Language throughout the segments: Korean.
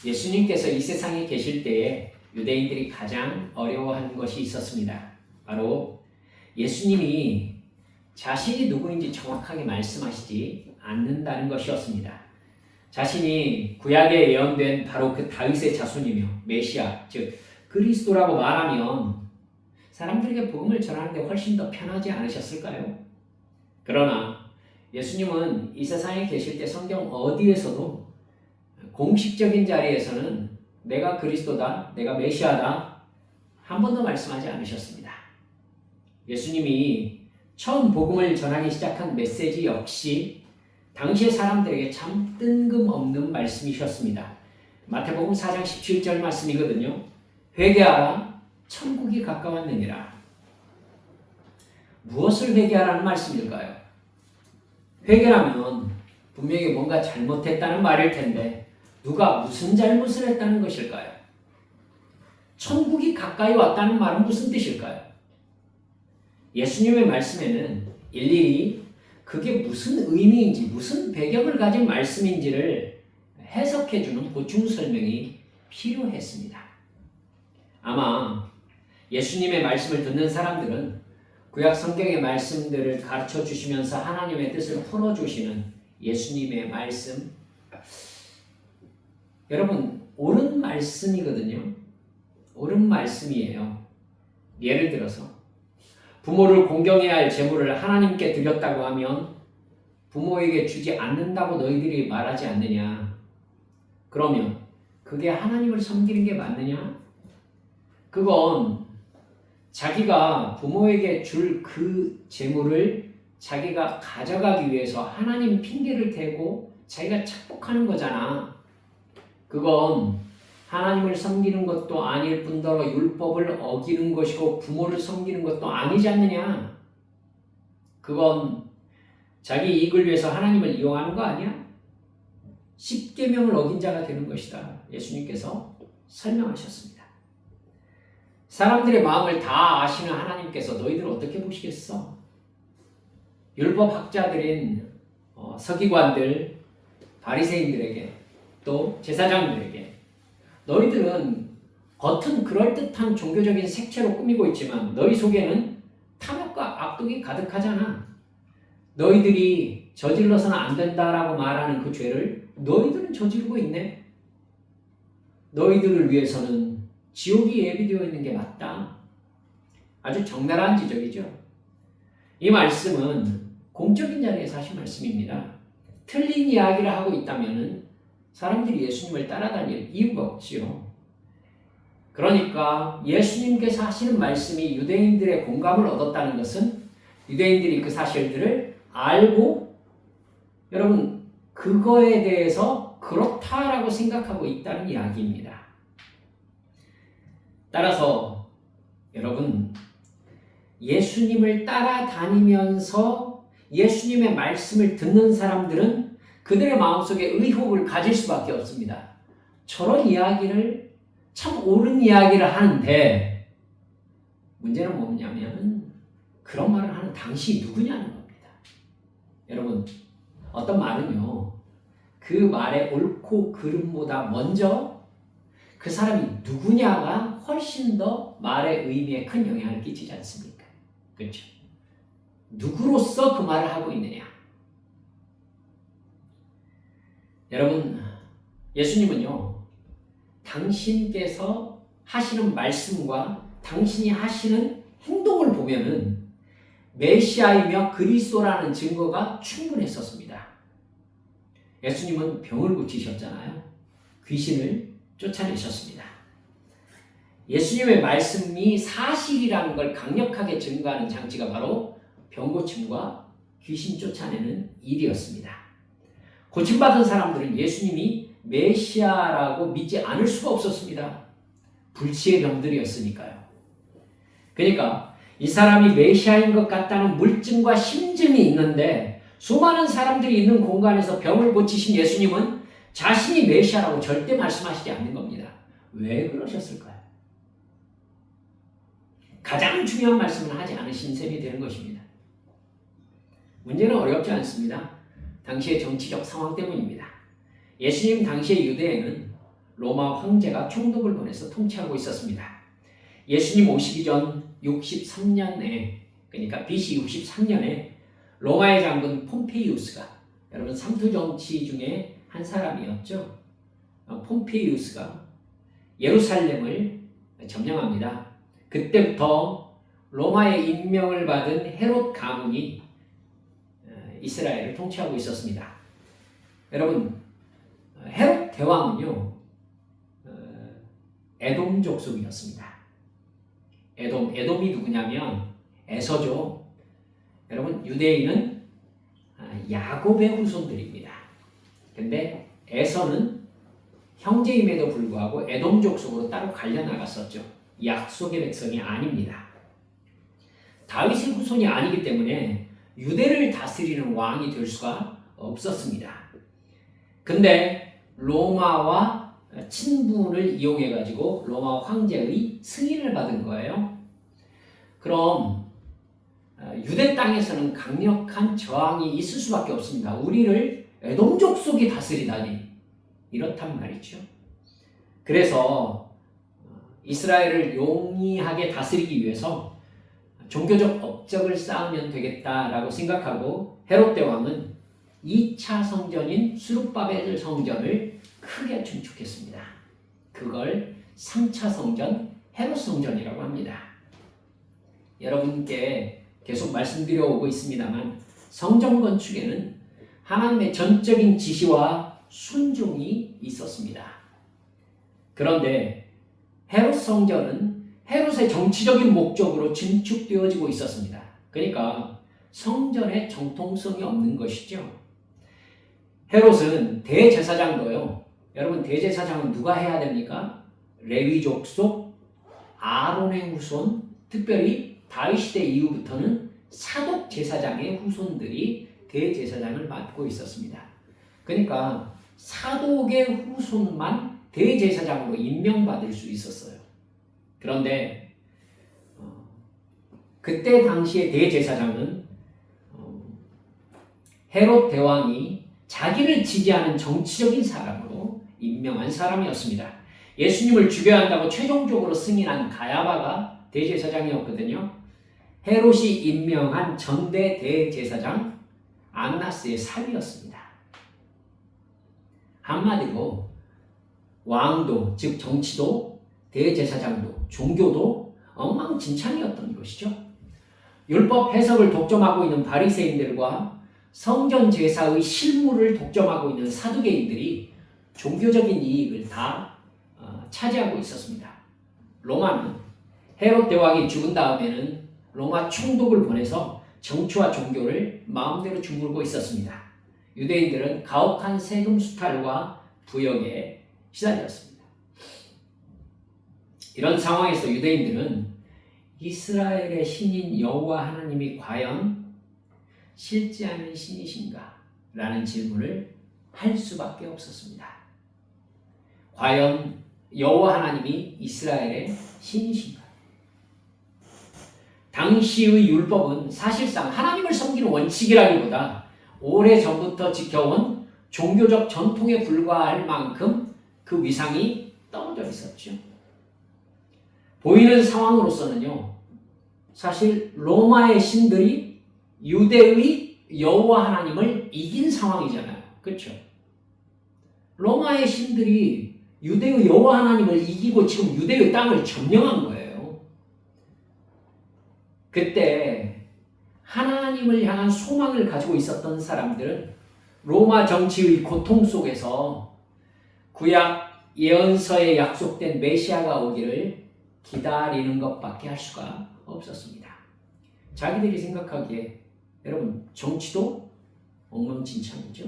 예수님께서 이 세상에 계실 때에 유대인들이 가장 어려워하는 것이 있었습니다. 바로 예수님이 자신이 누구인지 정확하게 말씀하시지 않는다는 것이었습니다. 자신이 구약에 예언된 바로 그 다윗의 자손이며 메시아, 즉 그리스도라고 말하면 사람들에게 복음을 전하는데 훨씬 더 편하지 않으셨을까요? 그러나 예수님은 이 세상에 계실 때 성경 어디에서도 공식적인 자리에서는 내가 그리스도다, 내가 메시아다 한 번도 말씀하지 않으셨습니다. 예수님이 처음 복음을 전하기 시작한 메시지 역시 당시의 사람들에게 참 뜬금없는 말씀이셨습니다. 마태복음 4장 17절 말씀이거든요. 회개하라, 천국이 가까웠느니라. 무엇을 회개하라는 말씀일까요? 회개라면 분명히 뭔가 잘못했다는 말일 텐데 누가 무슨 잘못을 했다는 것일까요? 천국이 가까이 왔다는 말은 무슨 뜻일까요? 예수님의 말씀에는 일일이 그게 무슨 의미인지 무슨 배경을 가진 말씀인지를 해석해주는 보충 설명이 필요했습니다. 아마 예수님의 말씀을 듣는 사람들은 구약 성경의 말씀들을 가르쳐 주시면서 하나님의 뜻을 풀어주시는 예수님의 말씀, 여러분 옳은 말씀이거든요. 옳은 말씀이에요. 예를 들어서 부모를 공경해야 할 재물을 하나님께 드렸다고 하면 부모에게 주지 않는다고 너희들이 말하지 않느냐? 그러면 그게 하나님을 섬기는 게 맞느냐? 그건 자기가 부모에게 줄 그 재물을 자기가 가져가기 위해서 하나님 핑계를 대고 자기가 착복하는 거잖아. 그건 하나님을 섬기는 것도 아닐 뿐더러 율법을 어기는 것이고 부모를 섬기는 것도 아니지 않느냐? 그건 자기 이익을 위해서 하나님을 이용하는 거 아니야? 십계명을 어긴 자가 되는 것이다. 예수님께서 설명하셨습니다. 사람들의 마음을 다 아시는 하나님께서 너희들을 어떻게 보시겠어? 율법 학자들인 서기관들, 바리새인들에게 또 제사장들에게 너희들은 겉은 그럴듯한 종교적인 색채로 꾸미고 있지만 너희 속에는 탐욕과 악독이 가득하잖아. 너희들이 저질러서는 안 된다라고 말하는 그 죄를 너희들은 저지르고 있네. 너희들을 위해서는 지옥이 예비되어 있는 게 맞다. 아주 적나라한 지적이죠. 이 말씀은 공적인 자리에서 하신 말씀입니다. 틀린 이야기를 하고 있다면 사람들이 예수님을 따라다닐 이유가 없지요. 그러니까 예수님께서 하시는 말씀이 유대인들의 공감을 얻었다는 것은 유대인들이 그 사실들을 알고 여러분 그거에 대해서 그렇다라고 생각하고 있다는 이야기입니다. 따라서 여러분 예수님을 따라다니면서 예수님의 말씀을 듣는 사람들은 그들의 마음속에 의혹을 가질 수밖에 없습니다. 저런 이야기를 참 옳은 이야기를 하는데 문제는 뭐냐면 그런 말을 하는 당신이 누구냐는 겁니다. 여러분 어떤 말은요 그 말의 옳고 그름보다 먼저 그 사람이 누구냐가 훨씬 더 말의 의미에 큰 영향을 끼치지 않습니까? 그렇죠? 누구로서 그 말을 하고 있느냐? 여러분, 예수님은요, 당신께서 하시는 말씀과 당신이 하시는 행동을 보면은 메시아이며 그리스도라는 증거가 충분했었습니다. 예수님은 병을 고치셨잖아요. 귀신을 쫓아내셨습니다. 예수님의 말씀이 사실이라는 걸 강력하게 증거하는 장치가 바로 병 고침과 귀신 쫓아내는 일이었습니다. 고침받은 사람들은 예수님이 메시아라고 믿지 않을 수가 없었습니다. 불치의 병들이었으니까요. 그러니까 이 사람이 메시아인 것 같다는 물증과 심증이 있는데 수많은 사람들이 있는 공간에서 병을 고치신 예수님은 자신이 메시아라고 절대 말씀하시지 않는 겁니다. 왜 그러셨을까요? 가장 중요한 말씀을 하지 않으신 셈이 되는 것입니다. 문제는 어렵지 않습니다. 당시의 정치적 상황 때문입니다. 예수님 당시의 유대에는 로마 황제가 총독을 보내서 통치하고 있었습니다. 예수님 오시기 전 63년에, 그러니까 BC 63년에 로마의 장군 폼페이우스가, 여러분 삼투 정치 중에 한 사람이었죠. 폼페이우스가 예루살렘을 점령합니다. 그때부터 로마의 임명을 받은 헤롯 가문이 이스라엘을 통치하고 있었습니다. 여러분, 헤롯 대왕은요, 에돔 족속이었습니다. 에돔이 누구냐면 에서죠. 여러분, 유대인은 야곱의 후손들입니다. 근데 에서는 형제임에도 불구하고 에돔 족속으로 따로 갈려나갔었죠. 약속의 백성이 아닙니다. 다윗의 후손이 아니기 때문에 유대를 다스리는 왕이 될 수가 없었습니다. 근데 로마와 친분을 이용해가지고 로마 황제의 승인을 받은 거예요. 그럼 유대 땅에서는 강력한 저항이 있을 수밖에 없습니다. 우리를 에돔 족속이 다스리다니, 이렇단 말이죠. 그래서 이스라엘을 용이하게 다스리기 위해서 종교적 업적을 쌓으면 되겠다라고 생각하고 헤롯 대왕은 2차 성전인 수룹바벨 성전을 크게 증축했습니다. 그걸 3차 성전, 헤롯 성전이라고 합니다. 여러분께 계속 말씀드려 오고 있습니다만 성전 건축에는 하나님의 전적인 지시와 순종이 있었습니다. 그런데 헤롯 성전은 헤롯의 정치적인 목적으로 증축되어지고 있었습니다. 그러니까 성전에 정통성이 없는 것이죠. 헤롯은 대제사장도요. 여러분, 대제사장은 누가 해야 됩니까? 레위 족속, 아론의 후손, 특별히 다윗 시대 이후부터는 사독 제사장의 후손들이 대제사장을 맡고 있었습니다. 그러니까 사독의 후손만 대제사장으로 임명받을 수 있었어요. 그런데 그때 당시의 대제사장은 헤롯 대왕이 자기를 지지하는 정치적인 사람으로 임명한 사람이었습니다. 예수님을 죽여야 한다고 최종적으로 승인한 가야바가 대제사장이었거든요. 헤롯이 임명한 전대 대제사장 안나스의 사위였습니다. 한마디로 왕도, 즉 정치도, 대제사장도, 종교도 엉망진창이었던 것이죠. 율법 해석을 독점하고 있는 바리새인들과 성전 제사의 실무를 독점하고 있는 사두개인들이 종교적인 이익을 다 차지하고 있었습니다. 로마는 헤롯 대왕이 죽은 다음에는 로마 총독을 보내서 정치와 종교를 마음대로 주무르고 있었습니다. 유대인들은 가혹한 세금 수탈과 부역에 시달렸습니다. 이런 상황에서 유대인들은 이스라엘의 신인 여호와 하나님이 과연 실제하는 신이신가? 라는 질문을 할 수밖에 없었습니다. 과연 여호와 하나님이 이스라엘의 신이신가? 당시의 율법은 사실상 하나님을 섬기는 원칙이라기보다 오래전부터 지켜온 종교적 전통에 불과할 만큼 그 위상이 떨어져 있었죠. 보이는 상황으로서는요, 사실 로마의 신들이 유대의 여호와 하나님을 이긴 상황이잖아요. 그렇죠? 로마의 신들이 유대의 여호와 하나님을 이기고 지금 유대의 땅을 점령한 거예요. 그때 하나님을 향한 소망을 가지고 있었던 사람들은 로마 정치의 고통 속에서 구약 예언서에 약속된 메시아가 오기를 기다리는 것밖에 할 수가 없었습니다. 자기들이 생각하기에 여러분, 정치도 엉망진창이죠.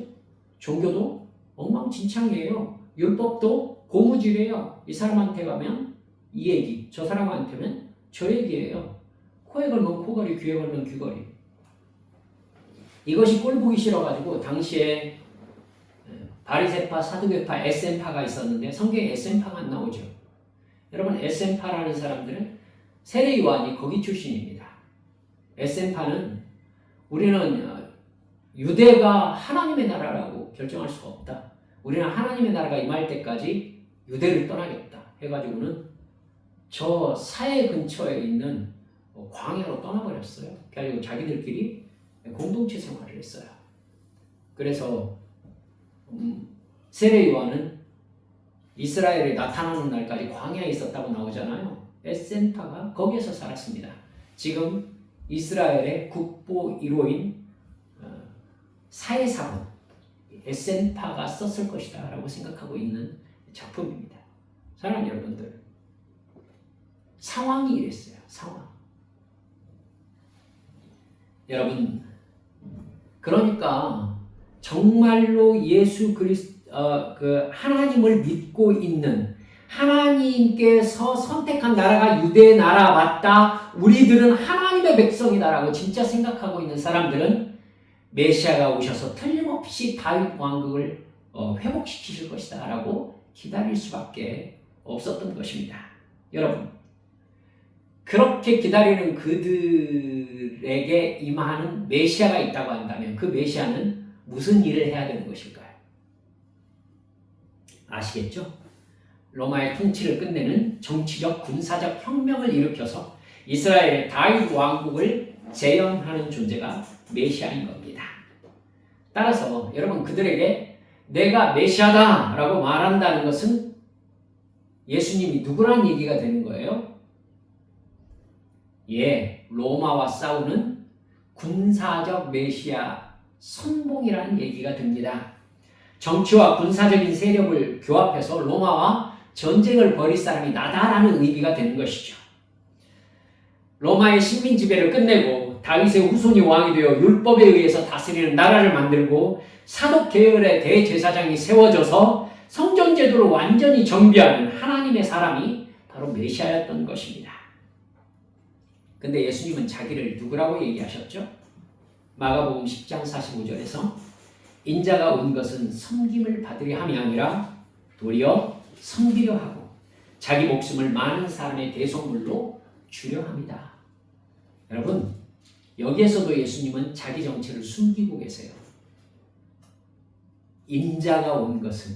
종교도 엉망진창이에요. 율법도 고무줄이에요. 이 사람한테 가면 이 얘기, 저 사람한테는 저 얘기예요. 코에 걸면 코걸이, 귀에 걸면 귀걸이. 이것이 꼴 보기 싫어가지고 당시에 바리새파, 사두개파, 에센파가 있었는데 성경에 에센파가 안 나오죠. 여러분, 에센파라는 사람들은 세례 요한이 거기 출신입니다. 에센파는 우리는 유대가 하나님의 나라라고 결정할 수가 없다. 우리는 하나님의 나라가 임할 때까지 유대를 떠나겠다 해가지고는 저 사해 근처에 있는 광야로 떠나버렸어요. 그래가지고 자기들끼리 공동체 생활을 했어요. 그래서 세례 요한은 이스라엘에 나타나는 날까지 광야에 있었다고 나오잖아요. 에센파가 거기에서 살았습니다. 지금 이스라엘의 국보 1호인 사해사본 에센파가 썼을 것이다 라고 생각하고 있는 작품입니다. 사랑하는 여러분들, 상황이 이랬어요. 상황. 여러분, 그러니까 정말로 예수 그 하나님을 믿고 있는, 하나님께서 선택한 나라가 유대 나라 맞다, 우리들은 하나님의 백성이다라고 진짜 생각하고 있는 사람들은 메시아가 오셔서 틀림없이 다윗 왕국을 회복시키실 것이다 라고 기다릴 수밖에 없었던 것입니다. 여러분, 그렇게 기다리는 그들에게 임하는 메시아가 있다고 한다면 그 메시아는 무슨 일을 해야 되는 것일까요? 아시겠죠? 로마의 통치를 끝내는 정치적 군사적 혁명을 일으켜서 이스라엘의 다윗 왕국을 재현하는 존재가 메시아인 겁니다. 따라서 여러분, 그들에게 내가 메시아다 라고 말한다는 것은 예수님이 누구란 얘기가 되는 거예요? 로마와 싸우는 군사적 메시아 선봉이라는 얘기가 됩니다. 정치와 군사적인 세력을 교합해서 로마와 전쟁을 벌일 사람이 나다라는 의미가 되는 것이죠. 로마의 식민 지배를 끝내고 다윗의 후손이 왕이 되어 율법에 의해서 다스리는 나라를 만들고 사독 계열의 대제사장이 세워져서 성전 제도를 완전히 정비하는 하나님의 사람이 바로 메시아였던 것입니다. 근데 예수님은 자기를 누구라고 얘기하셨죠? 마가복음 10장 45절에서 인자가 온 것은 섬김을 받으려 함이 아니라 도리어 섬기려 하고 자기 목숨을 많은 사람의 대속물로 주려 합니다. 여러분, 여기에서도 예수님은 자기 정체를 숨기고 계세요. 인자가 온 것은,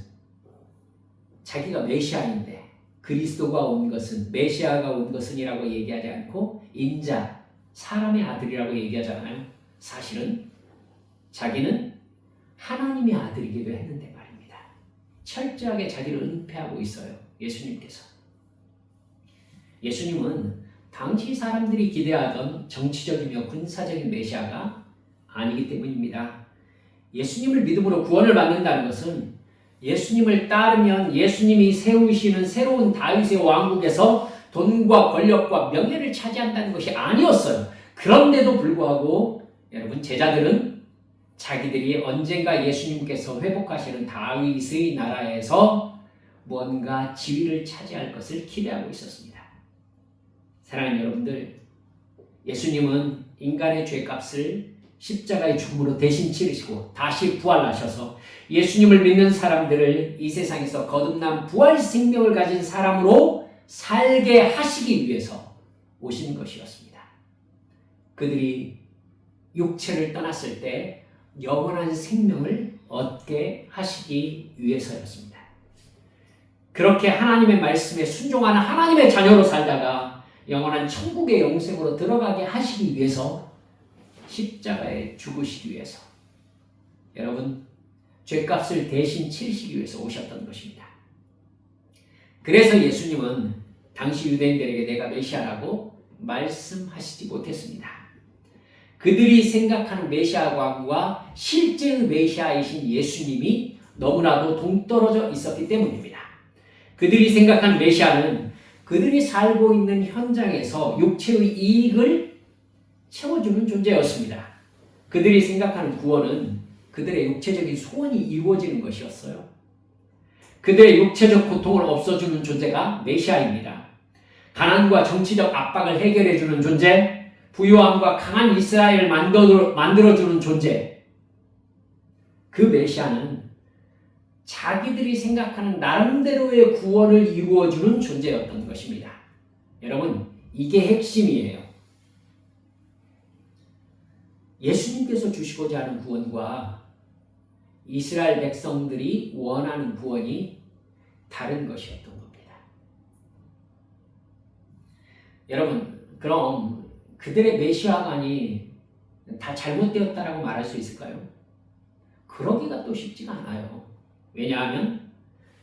자기가 메시아인데 그리스도가 온 것은, 메시아가 온 것은이라고 얘기하지 않고 인자, 사람의 아들이라고 얘기하잖아요. 사실은 자기는 하나님의 아들이기도 했는데 말입니다. 철저하게 자기를 은폐하고 있어요. 예수님께서. 예수님은 당시 사람들이 기대하던 정치적이며 군사적인 메시아가 아니기 때문입니다. 예수님을 믿음으로 구원을 받는다는 것은 예수님을 따르면 예수님이 세우시는 새로운 다윗의 왕국에서 돈과 권력과 명예를 차지한다는 것이 아니었어요. 그런데도 불구하고 여러분, 제자들은 자기들이 언젠가 예수님께서 회복하시는 다윗의 나라에서 뭔가 지위를 차지할 것을 기대하고 있었습니다. 사랑하는 여러분들, 예수님은 인간의 죄값을 십자가의 죽음으로 대신 치르시고 다시 부활하셔서 예수님을 믿는 사람들을 이 세상에서 거듭난 부활 생명을 가진 사람으로 살게 하시기 위해서 오신 것이었습니다. 그들이 육체를 떠났을 때 영원한 생명을 얻게 하시기 위해서였습니다. 그렇게 하나님의 말씀에 순종하는 하나님의 자녀로 살다가 영원한 천국의 영생으로 들어가게 하시기 위해서, 십자가에 죽으시기 위해서, 여러분, 죄값을 대신 치르시기 위해서 오셨던 것입니다. 그래서 예수님은 당시 유대인들에게 내가 메시아라고 말씀하시지 못했습니다. 그들이 생각하는 메시아 왕과 실제의 메시아이신 예수님이 너무나도 동떨어져 있었기 때문입니다. 그들이 생각하는 메시아는 그들이 살고 있는 현장에서 육체의 이익을 채워주는 존재였습니다. 그들이 생각하는 구원은 그들의 육체적인 소원이 이루어지는 것이었어요. 그들의 육체적 고통을 없애주는 존재가 메시아입니다. 가난과 정치적 압박을 해결해주는 존재, 부유함과 강한 이스라엘을 만들어주는 존재, 그 메시아는 자기들이 생각하는 나름대로의 구원을 이루어주는 존재였던 것입니다. 여러분, 이게 핵심이에요. 예수님께서 주시고자 하는 구원과 이스라엘 백성들이 원하는 구원이 다른 것이었던 겁니다. 여러분, 그럼 그들의 메시아관이 다 잘못되었다라고 말할 수 있을까요? 그러기가 또 쉽지가 않아요. 왜냐하면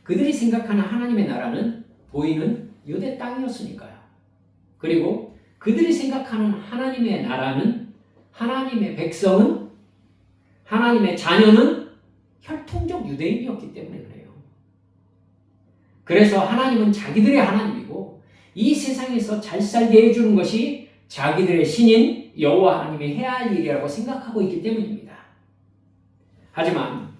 그들이 생각하는 하나님의 나라는 보이는 유대 땅이었으니까요. 그리고 그들이 생각하는 하나님의 나라는, 하나님의 백성은, 하나님의 자녀는 혈통적 유대인이었기 때문에 그래요. 그래서 하나님은 자기들의 하나님이고 이 세상에서 잘 살게 해주는 것이 자기들의 신인 여호와 하나님이 해야 할 일이라고 생각하고 있기 때문입니다. 하지만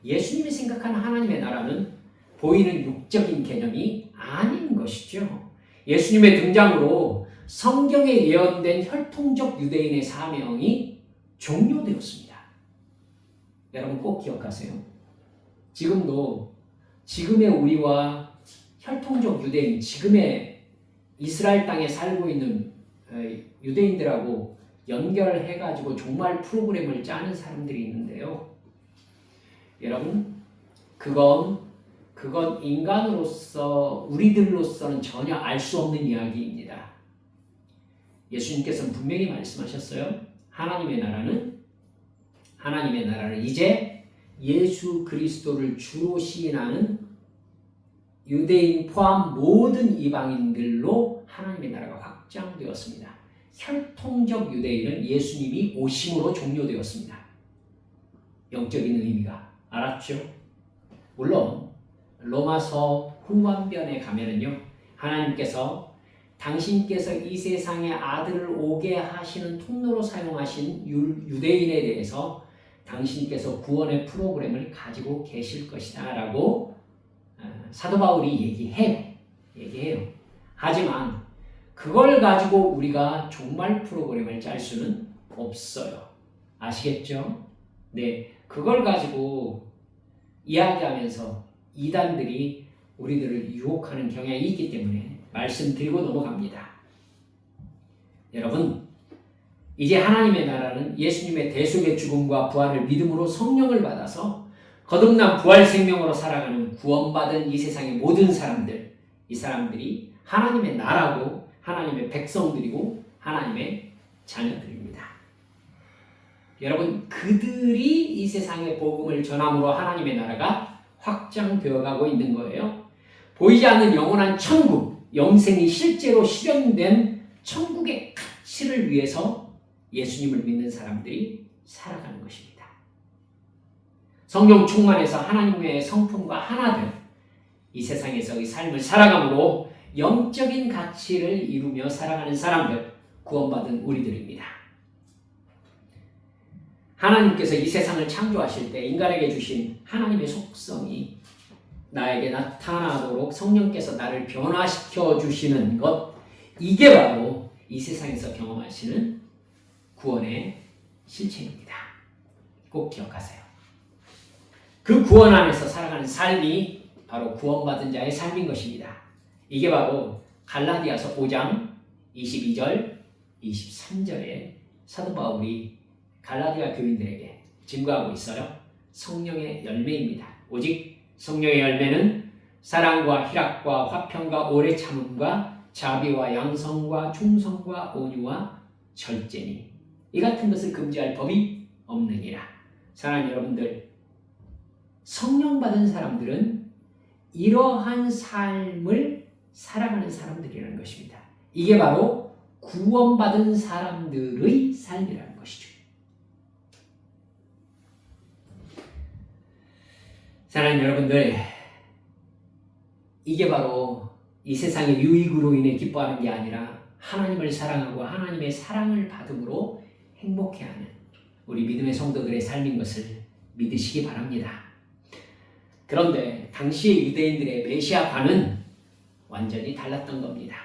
예수님이 생각하는 하나님의 나라는 보이는 육적인 개념이 아닌 것이죠. 예수님의 등장으로 성경에 예언된 혈통적 유대인의 사명이 종료되었습니다. 여러분 꼭 기억하세요. 지금도 지금의 우리와 혈통적 유대인, 지금의 이스라엘 땅에 살고 있는 유대인들하고 연결해가지고 종말 프로그램을 짜는 사람들이 있는데요. 여러분, 그건 인간으로서, 우리들로서는 전혀 알 수 없는 이야기입니다. 예수님께서는 분명히 말씀하셨어요. 하나님의 나라는 이제 예수 그리스도를 주로 시인하는 유대인 포함 모든 이방인들로 하나님의 나라가 확장되었습니다. 혈통적 유대인은 예수님이 오심으로 종료되었습니다. 영적인 의미가. 알았죠? 물론 로마서 후반편에 가면은요, 하나님께서 당신께서 이 세상에 아들을 오게 하시는 통로로 사용하신 유대인에 대해서 당신께서 구원의 프로그램을 가지고 계실 것이다 라고 사도 바울이 얘기해요. 하지만 그걸 가지고 우리가 종말 프로그램을 짤 수는 없어요. 아시겠죠? 네, 그걸 가지고 이야기하면서 이단들이 우리들을 유혹하는 경향이 있기 때문에 말씀드리고 넘어갑니다. 여러분, 이제 하나님의 나라는 예수님의 대속의 죽음과 부활을 믿음으로 성령을 받아서 거듭난 부활 생명으로 살아가는 구원받은 이 세상의 모든 사람들, 이 사람들이 하나님의 나라고 하나님의 백성들이고 하나님의 자녀들입니다. 여러분, 그들이 이 세상의 복음을 전함으로 하나님의 나라가 확장되어 가고 있는 거예요. 보이지 않는 영원한 천국, 영생이 실제로 실현된 천국의 가치를 위해서 예수님을 믿는 사람들이 살아가는 것입니다. 성령 충만해서 하나님의 성품과 하나 된 이 세상에서의 삶을 살아감으로 영적인 가치를 이루며 살아가는 사람들, 구원받은 우리들입니다. 하나님께서 이 세상을 창조하실 때 인간에게 주신 하나님의 속성이 나에게 나타나도록 성령께서 나를 변화시켜 주시는 것, 이게 바로 이 세상에서 경험하시는 구원의 실체입니다. 꼭 기억하세요. 그 구원 안에서 살아가는 삶이 바로 구원받은 자의 삶인 것입니다. 이게 바로 갈라디아서 5장 22절, 23절에 사도 바울이 갈라디아 교인들에게 증거하고 있어요. 성령의 열매입니다. 오직 성령의 열매는 사랑과 희락과 화평과 오래 참음과 자비와 양성과 충성과 온유와 절제니 이 같은 것을 금지할 법이 없느니라. 사랑하는 여러분들, 성령 받은 사람들은 이러한 삶을 살아가는 사람들이라는 것입니다. 이게 바로 구원받은 사람들의 삶이라는 것이죠. 사랑하는 여러분들, 이게 바로 이 세상의 유익으로 인해 기뻐하는 게 아니라 하나님을 사랑하고 하나님의 사랑을 받음으로 행복해하는 우리 믿음의 성도들의 삶인 것을 믿으시기 바랍니다. 그런데 당시의 유대인들의 메시아관은 완전히 달랐던 겁니다.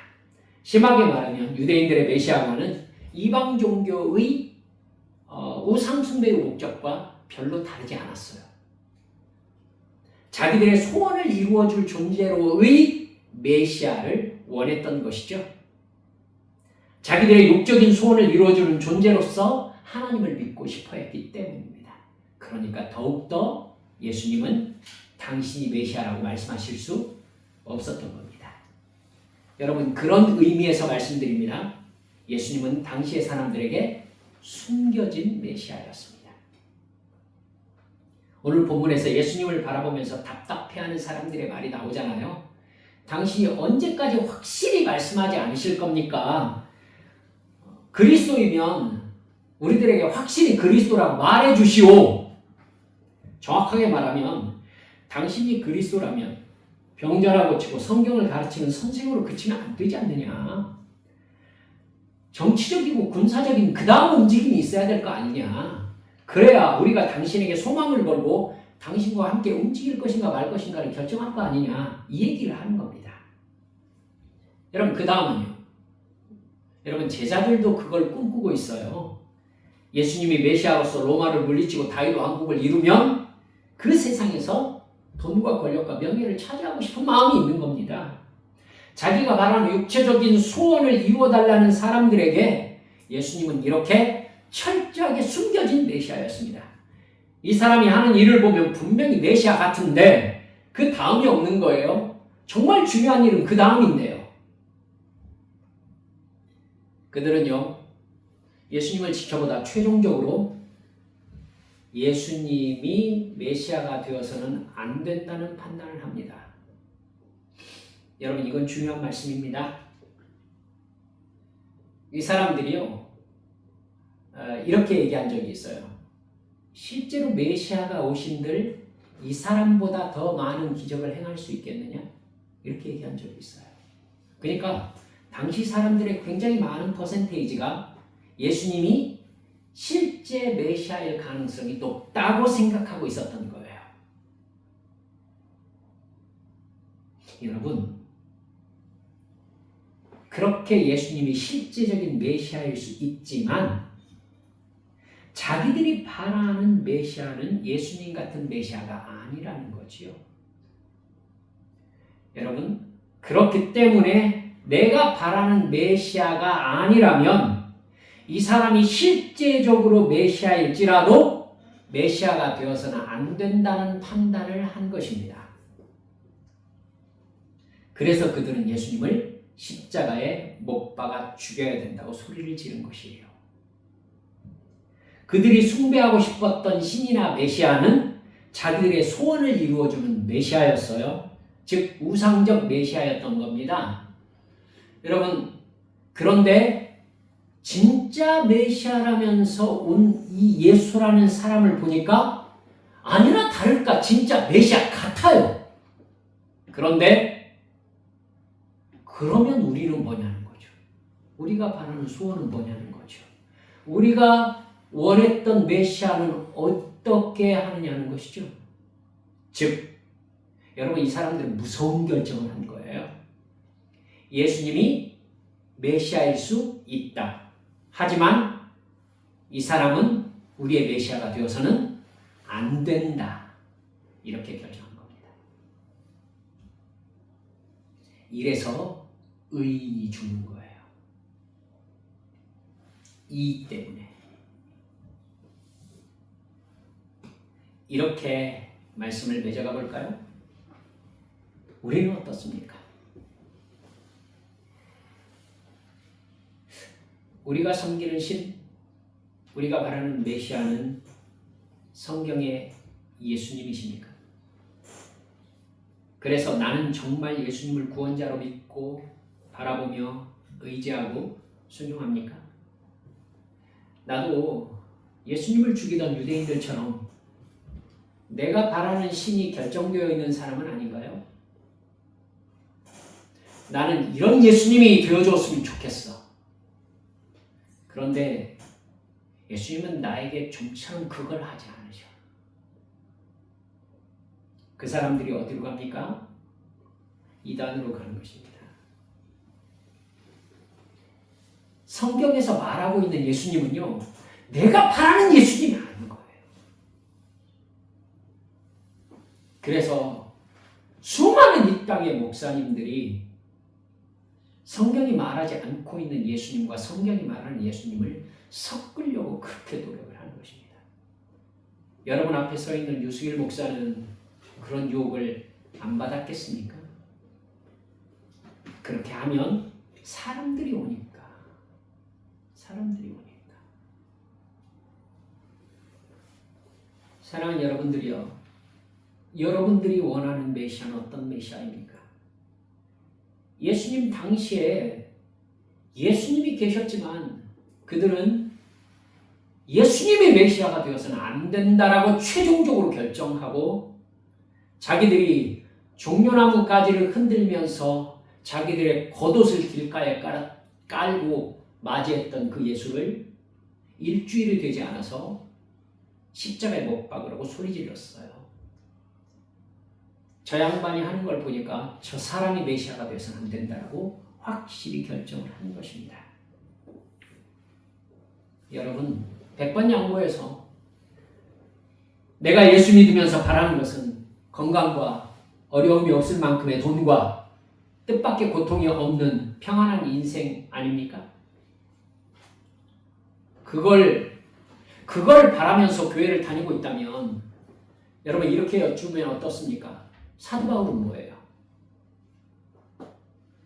심하게 말하면 유대인들의 메시아관은 이방 종교의 우상 숭배의 목적과 별로 다르지 않았어요. 자기들의 소원을 이루어줄 존재로의 메시아를 원했던 것이죠. 자기들의 육적인 소원을 이루어주는 존재로서 하나님을 믿고 싶어 했기 때문입니다. 그러니까 더욱더 예수님은 당신이 메시아라고 말씀하실 수 없었던 겁니다. 여러분, 그런 의미에서 말씀드립니다. 예수님은 당시의 사람들에게 숨겨진 메시아였습니다. 오늘 본문에서 예수님을 바라보면서 답답해하는 사람들의 말이 나오잖아요. 당신이 언제까지 확실히 말씀하지 않으실 겁니까? 그리스도이면 우리들에게 확실히 그리스도라고 말해 주시오. 정확하게 말하면 당신이 그리스도라면 병자라 고치고 성경을 가르치는 선생으로 그치면 안 되지 않느냐. 정치적이고 군사적인 그 다음 움직임이 있어야 될 거 아니냐. 그래야 우리가 당신에게 소망을 걸고 당신과 함께 움직일 것인가 말 것인가를 결정할 거 아니냐. 이 얘기를 하는 겁니다. 여러분, 그 다음은요. 여러분, 제자들도 그걸 꿈꾸고 있어요. 예수님이 메시아로서 로마를 물리치고 다윗 왕국을 이루면 그 세상에서 돈과 권력과 명예를 차지하고 싶은 마음이 있는 겁니다. 자기가 말하는 육체적인 소원을 이루어달라는 사람들에게 예수님은 이렇게 철저하게 숨겨진 메시아였습니다. 이 사람이 하는 일을 보면 분명히 메시아 같은데 그 다음이 없는 거예요. 정말 중요한 일은 그 다음인데요. 그들은요, 예수님을 지켜보다 최종적으로 예수님이 메시아가 되어서는 안 된다는 판단을 합니다. 여러분, 이건 중요한 말씀입니다. 이 사람들이요, 이렇게 얘기한 적이 있어요. 실제로 메시아가 오신들 이 사람보다 더 많은 기적을 행할 수 있겠느냐? 이렇게 얘기한 적이 있어요. 그러니까 당시 사람들의 굉장히 많은 퍼센테이지가 예수님이 실제 메시아일 가능성이 높다고 생각하고 있었던 거예요. 여러분, 그렇게 예수님이 실제적인 메시아일 수 있지만 자기들이 바라는 메시아는 예수님 같은 메시아가 아니라는 거지요. 여러분, 그렇기 때문에 내가 바라는 메시아가 아니라면 이 사람이 실제적으로 메시아일지라도 메시아가 되어서는 안 된다는 판단을 한 것입니다. 그래서 그들은 예수님을 십자가에 못 박아 죽여야 된다고 소리를 지른 것이에요. 그들이 숭배하고 싶었던 신이나 메시아는 자기들의 소원을 이루어주는 메시아였어요. 즉 우상적 메시아였던 겁니다. 여러분, 그런데 진짜 메시아라면서 온 이 예수라는 사람을 보니까 아니나 다를까 진짜 메시아 같아요. 그런데 그러면 우리는 뭐냐는 거죠. 우리가 바라는 소원은 뭐냐는 거죠. 우리가 원했던 메시아는 어떻게 하느냐는 것이죠. 즉, 여러분, 이 사람들은 무서운 결정을 한 거예요. 예수님이 메시아일 수 있다. 하지만 이 사람은 우리의 메시아가 되어서는 안 된다. 이렇게 결정한 겁니다. 이래서 의인이 죽는 거예요. 이익 때문에. 이렇게 말씀을 맺어가 볼까요? 우리는 어떻습니까? 우리가 섬기는 신, 우리가 바라는 메시아는 성경의 예수님이십니까? 그래서 나는 정말 예수님을 구원자로 믿고 바라보며 의지하고 순종합니까? 나도 예수님을 죽이던 유대인들처럼 내가 바라는 신이 결정되어 있는 사람은 아닌가요? 나는 이런 예수님이 되어줬으면 좋겠어. 그런데 예수님은 나에게 좀처럼 그걸 하지 않으셔. 그 사람들이 어디로 갑니까? 이단으로 가는 것입니다. 성경에서 말하고 있는 예수님은요, 내가 바라는 예수님이 아닌 거예요. 그래서 수많은 이 땅의 목사님들이 성경이 말하지 않고 있는 예수님과 성경이 말하는 예수님을 섞으려고 그렇게 노력을 하는 것입니다. 여러분 앞에 서 있는 유승일 목사는 그런 유혹을 안 받았겠습니까? 그렇게 하면 사람들이 오니까. 사랑하는 여러분들이요. 여러분들이 원하는 메시아는 어떤 메시아입니까? 예수님 당시에 예수님이 계셨지만 그들은 예수님이 메시아가 되어서는 안 된다라고 최종적으로 결정하고 자기들이 종려나무 가지를 흔들면서 자기들의 겉옷을 길가에 깔고 맞이했던 그 예수를 일주일이 되지 않아서 십자가에 못 박으라고 소리 질렀어요. 저 양반이 하는 걸 보니까 저 사람이 메시아가 되어서는 안 된다라고 확실히 결정을 한 것입니다. 여러분, 100번 양보해서 내가 예수 믿으면서 바라는 것은 건강과 어려움이 없을 만큼의 돈과 뜻밖의 고통이 없는 평안한 인생 아닙니까? 그걸 바라면서 교회를 다니고 있다면 여러분 이렇게 여쭈면 어떻습니까? 사도 바울은 뭐예요?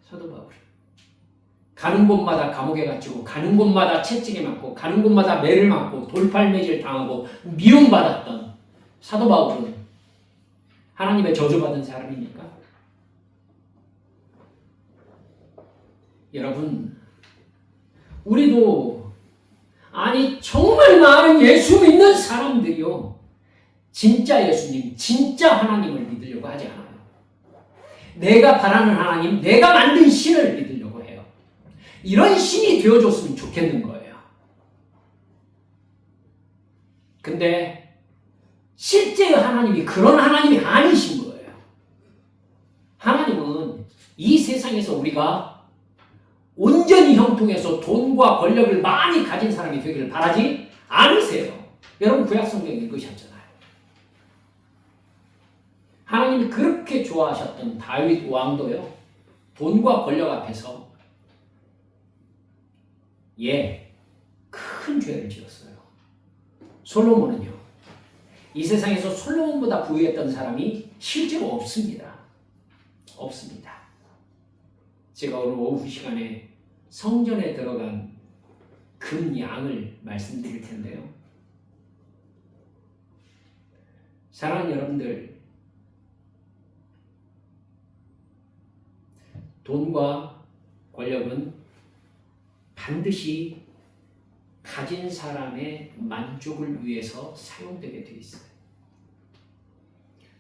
사도 바울 가는 곳마다 감옥에 갇히고 가는 곳마다 채찍에 맞고 가는 곳마다 매를 맞고 돌팔매질 당하고 미움받았던 사도 바울은 하나님의 저주받은 사람입니까? 여러분, 우리도 정말 많은 예수 믿는 사람들이요, 진짜 예수님, 진짜 하나님을 믿으려고 하지 않아요. 내가 바라는 하나님, 내가 만든 신을 믿으려고 해요. 이런 신이 되어줬으면 좋겠는 거예요. 근데 실제의 하나님이 그런 하나님이 아니신 거예요. 하나님은 이 세상에서 우리가 온전히 형통해서 돈과 권력을 많이 가진 사람이 되기를 바라지 않으세요. 여러분 구약성경 읽으셨잖아요. 하나님이 그렇게 좋아하셨던 다윗 왕도요, 돈과 권력 앞에서 큰 죄를 지었어요. 솔로몬은요, 이 세상에서 솔로몬보다 부유했던 사람이 실제로 없습니다. 제가 오늘 오후 시간에 성전에 들어간 금양을 말씀드릴 텐데요. 사랑하는 여러분들, 돈과 권력은 반드시 가진 사람의 만족을 위해서 사용되게 되어 있어요.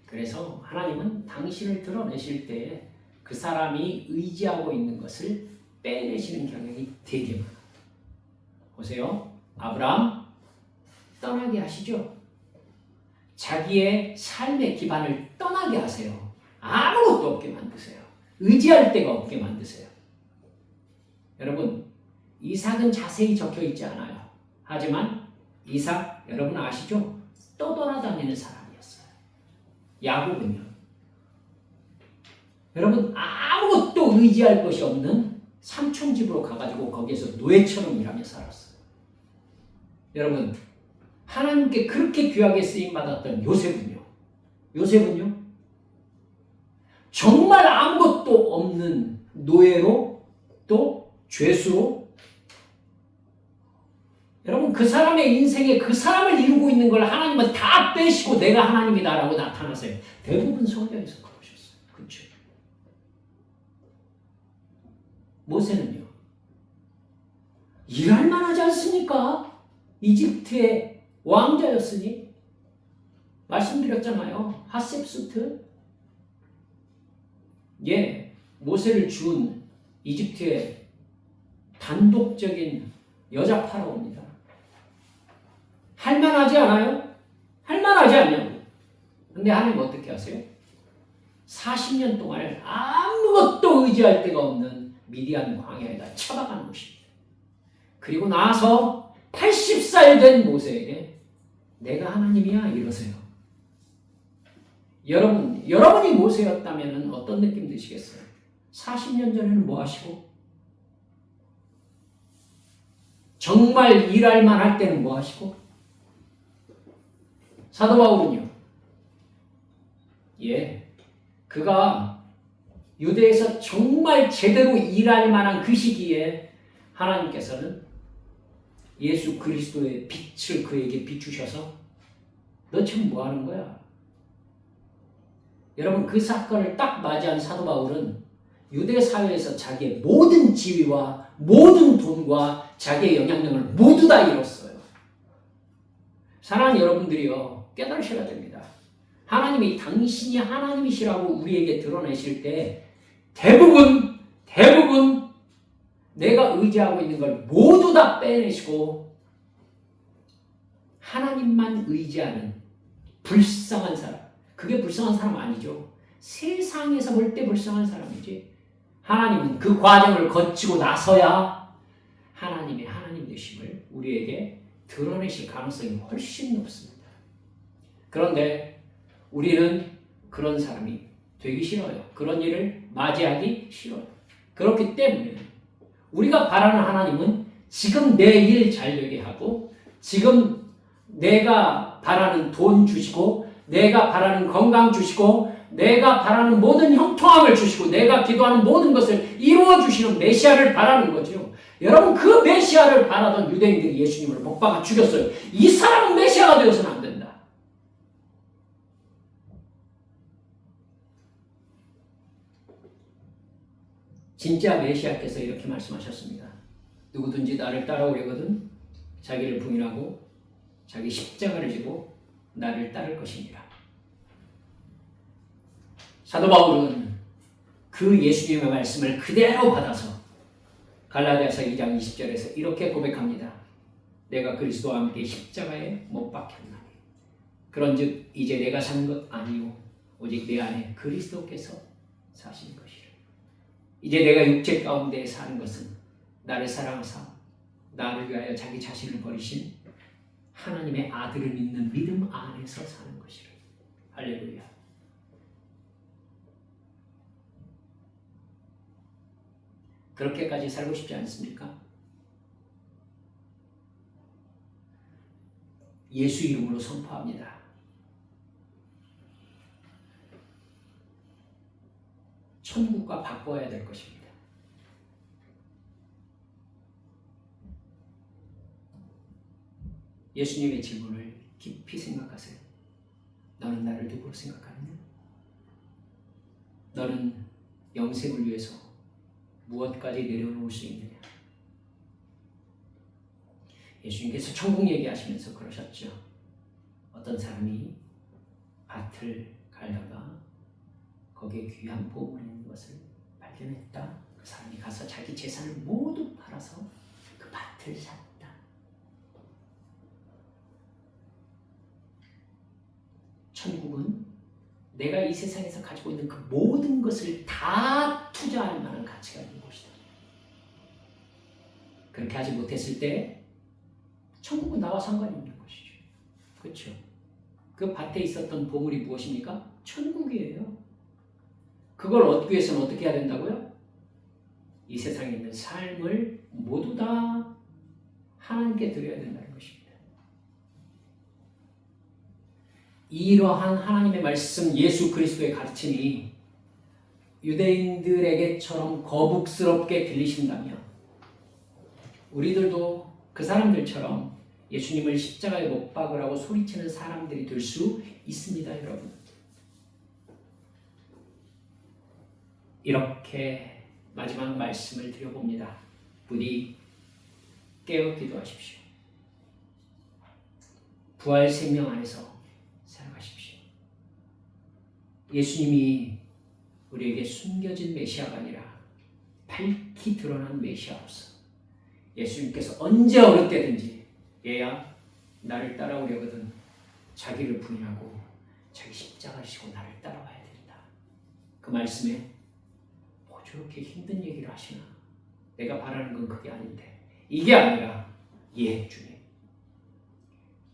그래서 하나님은 당신을 드러내실 때에 그 사람이 의지하고 있는 것을 빼내시는 경향이 되게 많아요. 보세요. 아브라함 떠나게 하시죠. 자기의 삶의 기반을 떠나게 하세요. 아무것도 없게 만드세요. 의지할 데가 없게 만드세요. 여러분, 이삭은 자세히 적혀 있지 않아요. 하지만 이삭 여러분 아시죠? 떠돌아다니는 사람이었어요. 야곱은요, 여러분 아무것도 의지할 것이 없는 삼촌 집으로 가가지고 거기에서 노예처럼 일하며 살았어요. 여러분, 하나님께 그렇게 귀하게 쓰임받았던 요셉은요 정말 아무것도 없는 노예로 또 죄수로, 여러분 그 사람의 인생에 그 사람을 이루고 있는 걸 하나님은 다 빼시고 내가 하나님이다라고 나타나세요. 대부분 성경에서 그러셨어요. 그렇죠? 모세는요, 일할 만하지 않습니까? 이집트의 왕자였으니. 말씀드렸잖아요. 하셉수트. 모세를 준 이집트의 단독적인 여자 파라오입니다. 할만하지 않아요? 할만하지 않냐고. 근데 하나님 어떻게 하세요? 40년 동안을 아무것도 의지할 데가 없는 미디안 광야에다 처박아 놓으십니다. 그리고 나서 80살 된 모세에게 내가 하나님이야 이러세요. 여러분이 모세였다면 어떤 느낌 드시겠어요? 40년 전에는 뭐 하시고, 정말 일할 만할 때는 뭐 하시고, 사도 바울은요, 그가 유대에서 정말 제대로 일할 만한 그 시기에 하나님께서는 예수 그리스도의 빛을 그에게 비추셔서 너 지금 뭐 하는 거야? 여러분, 그 사건을 딱 맞이한 사도 바울은 유대 사회에서 자기의 모든 지위와 모든 돈과 자기의 영향력을 모두 다 잃었어요. 사랑하는 여러분들이요, 깨달으셔야 됩니다. 하나님이 당신이 하나님이시라고 우리에게 드러내실 때 대부분 내가 의지하고 있는 걸 모두 다 빼내시고 하나님만 의지하는 불쌍한 사람, 그게 불쌍한 사람 아니죠. 세상에서 볼 때 불쌍한 사람이지. 하나님은 그 과정을 거치고 나서야 하나님의 하나님 되심을 우리에게 드러내실 가능성이 훨씬 높습니다. 그런데 우리는 그런 사람이 되기 싫어요. 그런 일을 맞이하기 싫어요. 그렇기 때문에 우리가 바라는 하나님은 지금 내 일 잘 되게 하고, 지금 내가 바라는 돈 주시고, 내가 바라는 건강 주시고, 내가 바라는 모든 형통함을 주시고, 내가 기도하는 모든 것을 이루어 주시는 메시아를 바라는 거죠. 여러분, 그 메시아를 바라던 유대인들이 예수님을 못 박아 죽였어요. 이 사람은 메시아가 되어서는 안 된다. 진짜 메시아께서 이렇게 말씀하셨습니다. 누구든지 나를 따라오려거든 자기를 부인하고 자기 십자가를 지고 나를 따를 것이니라. 사도 바울은 그 예수님의 말씀을 그대로 받아서 갈라디아서 2장 20절에서 이렇게 고백합니다. 내가 그리스도와 함께 십자가에 못 박혔나니 그런즉 이제 내가 사는 것 아니요 오직 내 안에 그리스도께서 사시는 것이라. 이제 내가 육체 가운데 사는 것은 나를 사랑하사 나를 위하여 자기 자신을 버리신 하나님의 아들을 믿는 믿음 안에서 사는 것이라. 할렐루야. 그렇게까지 살고 싶지 않습니까? 예수 이름으로 선포합니다. 천국과 바꿔야 될 것입니다. 예수님의 질문을 깊이 생각하세요. 너는 나를 누구로 생각하느냐? 너는 영생을 위해서 무엇까지 내려놓을 수 있느냐? 예수님께서 천국 얘기하시면서 그러셨죠. 어떤 사람이 밭을 갈다가 거기에 귀한 보물이 있는 것을 발견했다. 그 사람이 가서 자기 재산을 모두 팔아서 그 밭을 샀다. 천국은 내가 이 세상에서 가지고 있는 그 모든 것을 다 투자할 만한 가치가 있는 곳이다. 그렇게 하지 못했을 때 천국은 나와 상관이 없는 것이죠. 그렇죠? 그 밭에 있었던 보물이 무엇입니까? 천국이에요. 그걸 얻기 위해서는 어떻게 해야 된다고요? 이 세상에 있는 삶을 모두 다 하나님께 드려야 된다는 것입니다. 이러한 하나님의 말씀, 예수 그리스도의 가르침이 유대인들에게처럼 거북스럽게 들리신다면 우리들도 그 사람들처럼 예수님을 십자가에 못 박으라고 소리치는 사람들이 될 수 있습니다, 여러분. 이렇게 마지막 말씀을 드려봅니다. 부디 깨어 기도하십시오. 부활 생명 안에서 살아가십시오. 예수님이 우리에게 숨겨진 메시아가 아니라 밝히 드러난 메시아로서 예수님께서 언제 어느 때든지 얘야 나를 따라오려거든 자기를 부인하고 자기 십자가를 지고 나를 따라와야 된다. 그 말씀에 뭐 저렇게 힘든 얘기를 하시나? 내가 바라는 건 그게 아닌데. 이게 아니라 예 주님,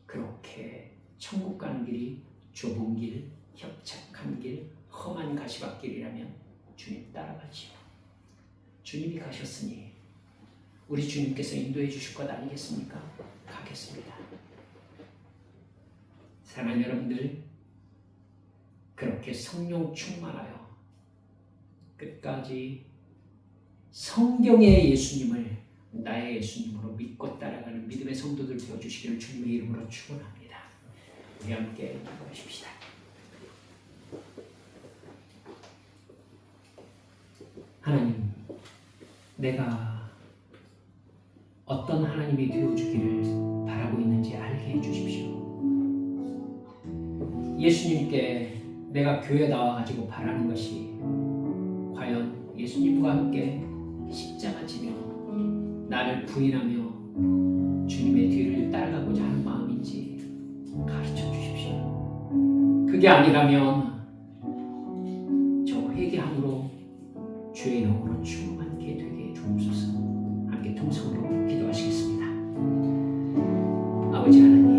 그렇게 천국 가는 길이 좁은 길, 협착한 길, 험한 가시밭길이라면 주님 따라가지요. 주님이 가셨으니 우리 주님께서 인도해 주실 것 아니겠습니까? 가겠습니다. 사랑하는 여러분들, 그렇게 성령 충만하여 끝까지 성경의 예수님을 나의 예수님으로 믿고 따라가는 믿음의 성도들 되어주시기를 주님의 이름으로 축원합니다. 우리 함께 기도하십시다. 하나님, 내가 어떤 하나님이 되어주기를 바라고 있는지 알게 해주십시오. 예수님께 내가 교회 나와가지고 바라는 것이 과연 예수님과 함께 십자가 지며 나를 부인하며 주님의 뒤를 따라가고자 하는 마음인지 가르쳐 주십시오. 그게 아니라면 저 회개함으로 주의 영으로 충만케 되게 주옵소서. 함께 통성으로 기도하시겠습니다. 아버지 하나님,